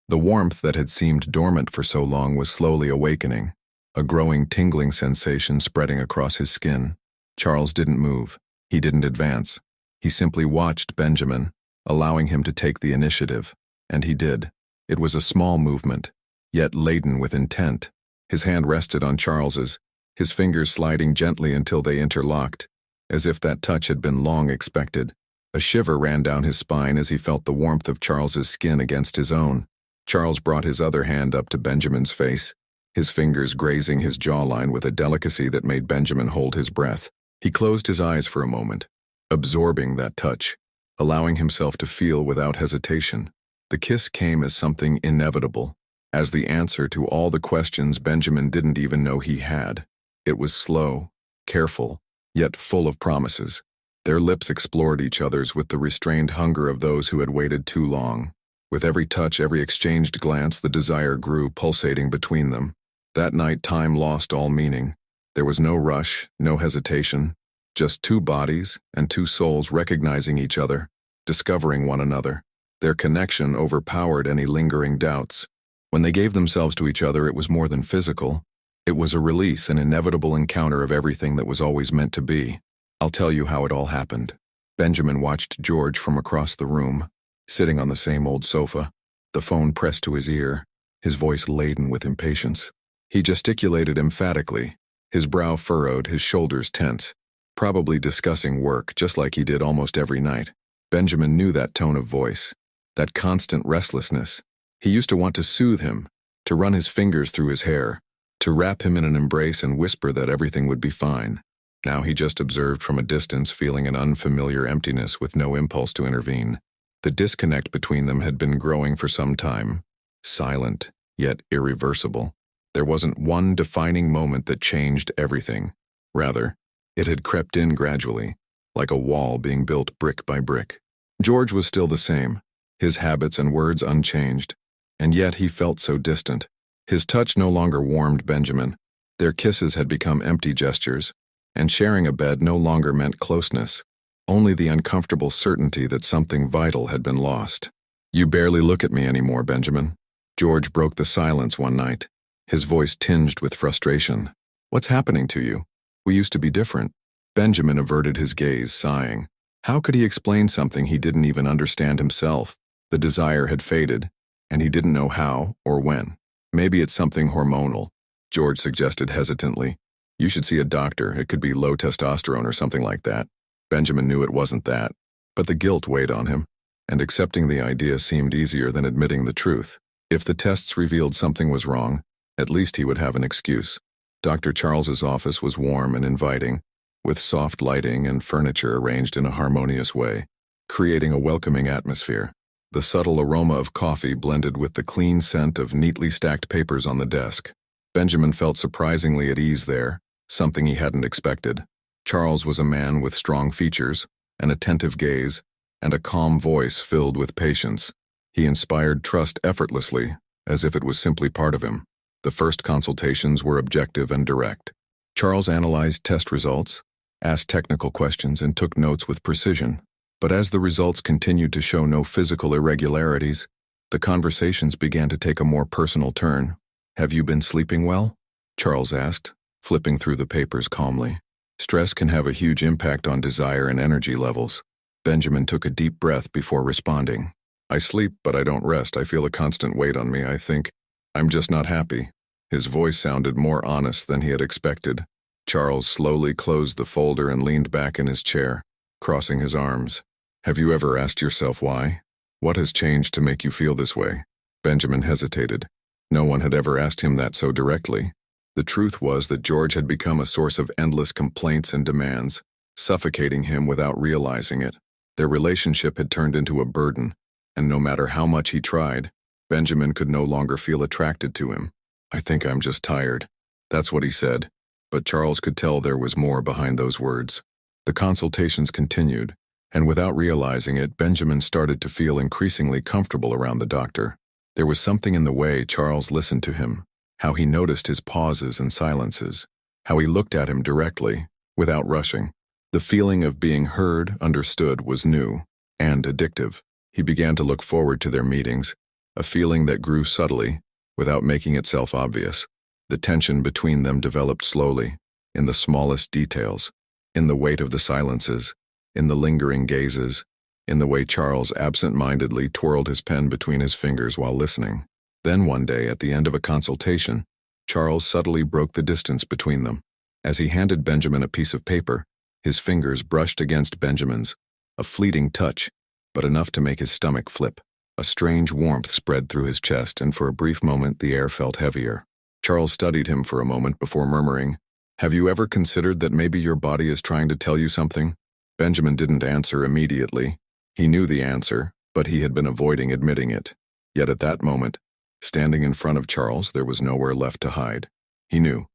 The warmth that had seemed dormant for so long was slowly awakening, a growing tingling sensation spreading across his skin. Charles didn't move. He didn't advance. He simply watched Benjamin, allowing him to take the initiative. And he did. It was a small movement, yet laden with intent. His hand rested on Charles's, his fingers sliding gently until they interlocked, as if that touch had been long expected. A shiver ran down his spine as he felt the warmth of Charles's skin against his own. Charles brought his other hand up to Benjamin's face, his fingers grazing his jawline with a delicacy that made Benjamin hold his breath. He closed his eyes for a moment, absorbing that touch, allowing himself to feel without hesitation. The kiss came as something inevitable, as the answer to all the questions Benjamin didn't even know he had. It was slow, careful, yet full of promises. Their lips explored each other's with the restrained hunger of those who had waited too long. With every touch, every exchanged glance, the desire grew, pulsating between them. That night, time lost all meaning. There was no rush, no hesitation, just two bodies and two souls recognizing each other, discovering one another. Their connection overpowered any lingering doubts. When they gave themselves to each other, it was more than physical. It was a release, an inevitable encounter of everything that was always meant to be. I'll tell you how it all happened. Benjamin watched George from across the room, sitting on the same old sofa, the phone pressed to his ear, his voice laden with impatience. He gesticulated emphatically, his brow furrowed, his shoulders tense, probably discussing work just like he did almost every night. Benjamin knew that tone of voice, that constant restlessness. He used to want to soothe him, to run his fingers through his hair, to wrap him in an embrace and whisper that everything would be fine. Now he just observed from a distance, feeling an unfamiliar emptiness with no impulse to intervene. The disconnect between them had been growing for some time, silent, yet irreversible. There wasn't one defining moment that changed everything. Rather, it had crept in gradually, like a wall being built brick by brick. George was still the same, his habits and words unchanged, and yet he felt so distant. His touch no longer warmed Benjamin. Their kisses had become empty gestures, and sharing a bed no longer meant closeness, only the uncomfortable certainty that something vital had been lost. "You barely look at me anymore, Benjamin." George broke the silence one night, his voice tinged with frustration. "What's happening to you? We used to be different." Benjamin averted his gaze, sighing. How could he explain something he didn't even understand himself? The desire had faded, and he didn't know how or when. "Maybe it's something hormonal," George suggested hesitantly. "You should see a doctor. It could be low testosterone or something like that." Benjamin knew it wasn't that, but the guilt weighed on him, and accepting the idea seemed easier than admitting the truth. If the tests revealed something was wrong, at least he would have an excuse. Dr. Charles's office was warm and inviting, with soft lighting and furniture arranged in a harmonious way, creating a welcoming atmosphere. The subtle aroma of coffee blended with the clean scent of neatly stacked papers on the desk. Benjamin felt surprisingly at ease there, something he hadn't expected. Charles was a man with strong features, an attentive gaze, and a calm voice filled with patience. He inspired trust effortlessly, as if it was simply part of him. The first consultations were objective and direct. Charles analyzed test results, asked technical questions, and took notes with precision. But as the results continued to show no physical irregularities, the conversations began to take a more personal turn. "Have you been sleeping well?" Charles asked, flipping through the papers calmly. Stress can have a huge impact on desire and energy levels. Benjamin took a deep breath before responding. "I sleep, but I don't rest. I feel a constant weight on me. I think I'm just not happy." His voice sounded more honest than he had expected. Charles slowly closed the folder and leaned back in his chair, crossing his arms. "Have you ever asked yourself why? What has changed to make you feel this way?" Benjamin hesitated. No one had ever asked him that so directly. The truth was that George had become a source of endless complaints and demands, suffocating him without realizing it. Their relationship had turned into a burden, and no matter how much he tried, Benjamin could no longer feel attracted to him. "I think I'm just tired." That's what he said, but Charles could tell there was more behind those words. The consultations continued, and without realizing it, Benjamin started to feel increasingly comfortable around the doctor. There was something in the way Charles listened to him, how he noticed his pauses and silences, how he looked at him directly, without rushing. The feeling of being heard, understood, was new, and addictive. He began to look forward to their meetings, a feeling that grew subtly, without making itself obvious. The tension between them developed slowly, in the smallest details, in the weight of the silences, in the lingering gazes, in the way Charles absent-mindedly twirled his pen between his fingers while listening. Then one day, at the end of a consultation, Charles subtly broke the distance between them. As he handed Benjamin a piece of paper, his fingers brushed against Benjamin's, a fleeting touch, but enough to make his stomach flip. A strange warmth spread through his chest, and for a brief moment the air felt heavier. Charles studied him for a moment before murmuring, "Have you ever considered that maybe your body is trying to tell you something?" Benjamin didn't answer immediately. He knew the answer, but he had been avoiding admitting it. Yet at that moment, standing in front of Charles, there was nowhere left to hide. He knew.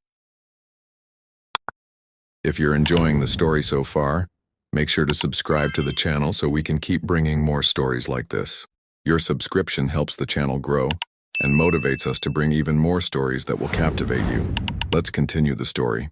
If you're enjoying the story so far, make sure to subscribe to the channel so we can keep bringing more stories like this. Your subscription helps the channel grow and motivates us to bring even more stories that will captivate you. Let's continue the story.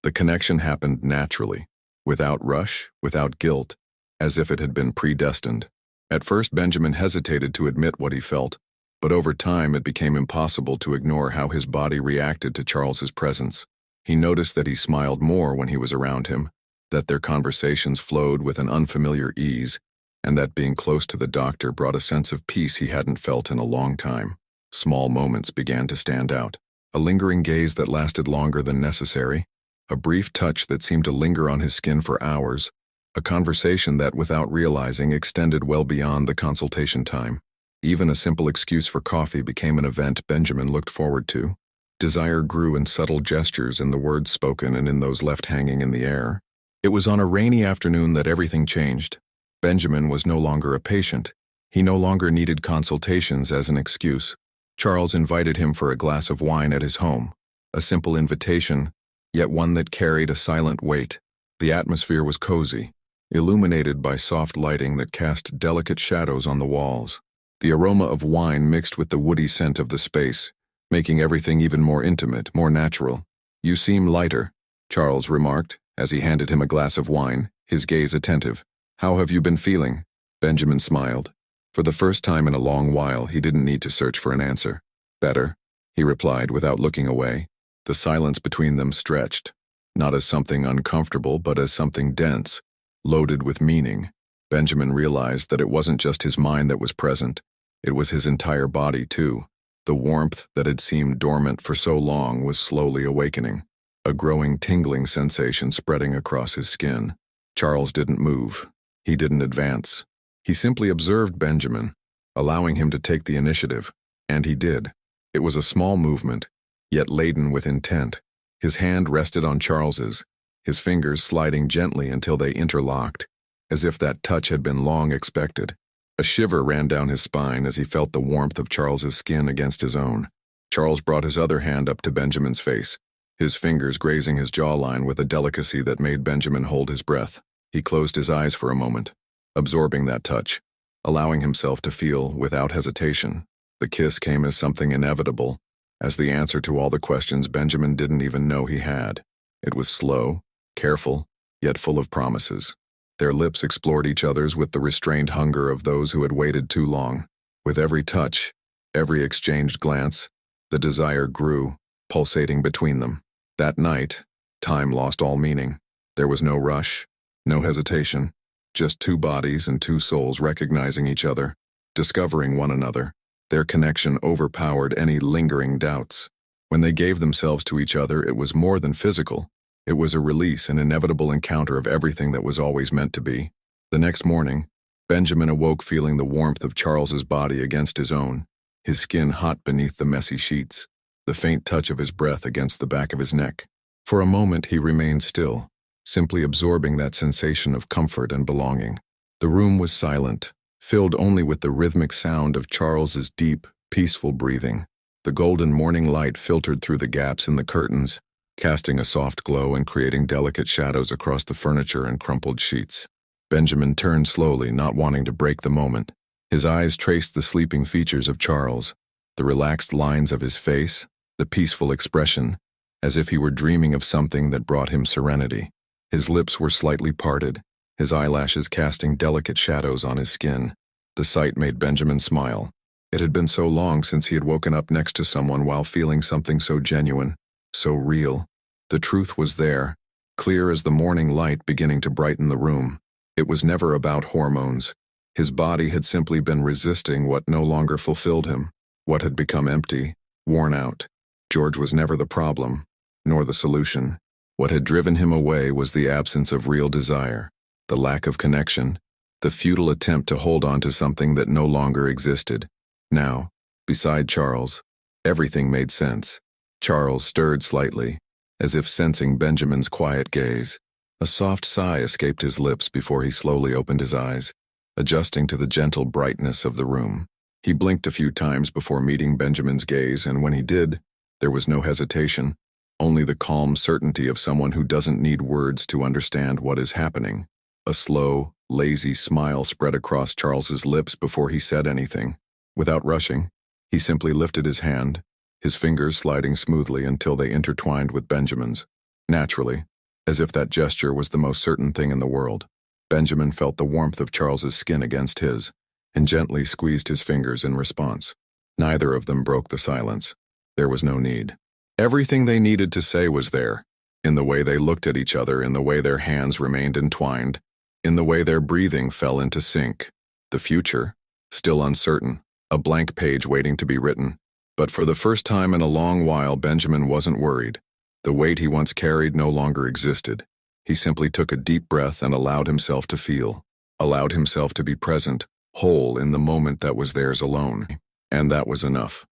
The connection happened naturally, without rush, without guilt, as if it had been predestined. At first, Benjamin hesitated to admit what he felt, but over time it became impossible to ignore how his body reacted to Charles's presence. He noticed that he smiled more when he was around him, that their conversations flowed with an unfamiliar ease, and that being close to the doctor brought a sense of peace he hadn't felt in a long time. Small moments began to stand out. A lingering gaze that lasted longer than necessary, a brief touch that seemed to linger on his skin for hours, a conversation that, without realizing, extended well beyond the consultation time. Even a simple excuse for coffee became an event Benjamin looked forward to. Desire grew in subtle gestures, in the words spoken and in those left hanging in the air. It was on a rainy afternoon that everything changed. Benjamin was no longer a patient. He no longer needed consultations as an excuse. Charles invited him for a glass of wine at his home. A simple invitation, yet one that carried a silent weight. The atmosphere was cozy, illuminated by soft lighting that cast delicate shadows on the walls. The aroma of wine mixed with the woody scent of the space, making everything even more intimate, more natural. "You seem lighter," Charles remarked, as he handed him a glass of wine, his gaze attentive. "How have you been feeling?" Benjamin smiled. For the first time in a long while, he didn't need to search for an answer. "Better," he replied without looking away. The silence between them stretched, not as something uncomfortable, but as something dense, loaded with meaning. Benjamin realized that it wasn't just his mind that was present. It was his entire body, too. The warmth that had seemed dormant for so long was slowly awakening, a growing tingling sensation spreading across his skin. Charles didn't move. He didn't advance. He simply observed Benjamin, allowing him to take the initiative, and he did. It was a small movement, yet laden with intent. His hand rested on Charles's, his fingers sliding gently until they interlocked, as if that touch had been long expected. A shiver ran down his spine as he felt the warmth of Charles's skin against his own. Charles brought his other hand up to Benjamin's face, his fingers grazing his jawline with a delicacy that made Benjamin hold his breath. He closed his eyes for a moment, absorbing that touch, allowing himself to feel without hesitation. The kiss came as something inevitable, as the answer to all the questions Benjamin didn't even know he had. It was slow, careful, yet full of promises. Their lips explored each other's with the restrained hunger of those who had waited too long. With every touch, every exchanged glance, the desire grew, pulsating between them. That night, time lost all meaning. There was no rush, no hesitation, just two bodies and two souls recognizing each other, discovering one another. Their connection overpowered any lingering doubts. When they gave themselves to each other, it was more than physical. It was a release, an inevitable encounter of everything that was always meant to be. The next morning, Benjamin awoke feeling the warmth of Charles's body against his own, his skin hot beneath the messy sheets, the faint touch of his breath against the back of his neck. For a moment he remained still, simply absorbing that sensation of comfort and belonging. The room was silent, filled only with the rhythmic sound of Charles's deep, peaceful breathing. The golden morning light filtered through the gaps in the curtains, casting a soft glow and creating delicate shadows across the furniture and crumpled sheets. Benjamin turned slowly, not wanting to break the moment. His eyes traced the sleeping features of Charles, the relaxed lines of his face, the peaceful expression, as if he were dreaming of something that brought him serenity. His lips were slightly parted, his eyelashes casting delicate shadows on his skin. The sight made Benjamin smile. It had been so long since he had woken up next to someone while feeling something so genuine, so real. The truth was there, clear as the morning light beginning to brighten the room. It was never about hormones. His body had simply been resisting what no longer fulfilled him, what had become empty, worn out. George was never the problem, nor the solution. What had driven him away was the absence of real desire, the lack of connection, the futile attempt to hold on to something that no longer existed. Now, beside Charles, everything made sense. Charles stirred slightly, as if sensing Benjamin's quiet gaze. A soft sigh escaped his lips before he slowly opened his eyes, adjusting to the gentle brightness of the room. He blinked a few times before meeting Benjamin's gaze, and when he did, there was no hesitation, only the calm certainty of someone who doesn't need words to understand what is happening. A slow, lazy smile spread across Charles's lips before he said anything. Without rushing, he simply lifted his hand, his fingers sliding smoothly until they intertwined with Benjamin's. Naturally, as if that gesture was the most certain thing in the world, Benjamin felt the warmth of Charles's skin against his, and gently squeezed his fingers in response. Neither of them broke the silence. There was no need. Everything they needed to say was there, in the way they looked at each other, in the way their hands remained entwined, in the way their breathing fell into sync. The future, still uncertain, a blank page waiting to be written. But for the first time in a long while, Benjamin wasn't worried. The weight he once carried no longer existed. He simply took a deep breath and allowed himself to feel, allowed himself to be present, whole in the moment that was theirs alone. And that was enough.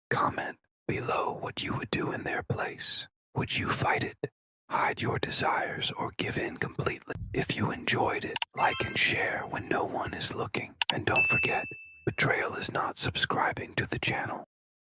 Comment below what you would do in their place. Would you fight it, hide your desires, or give in completely? If you enjoyed it, like and share when no one is looking. And don't forget, betrayal is not subscribing to the channel.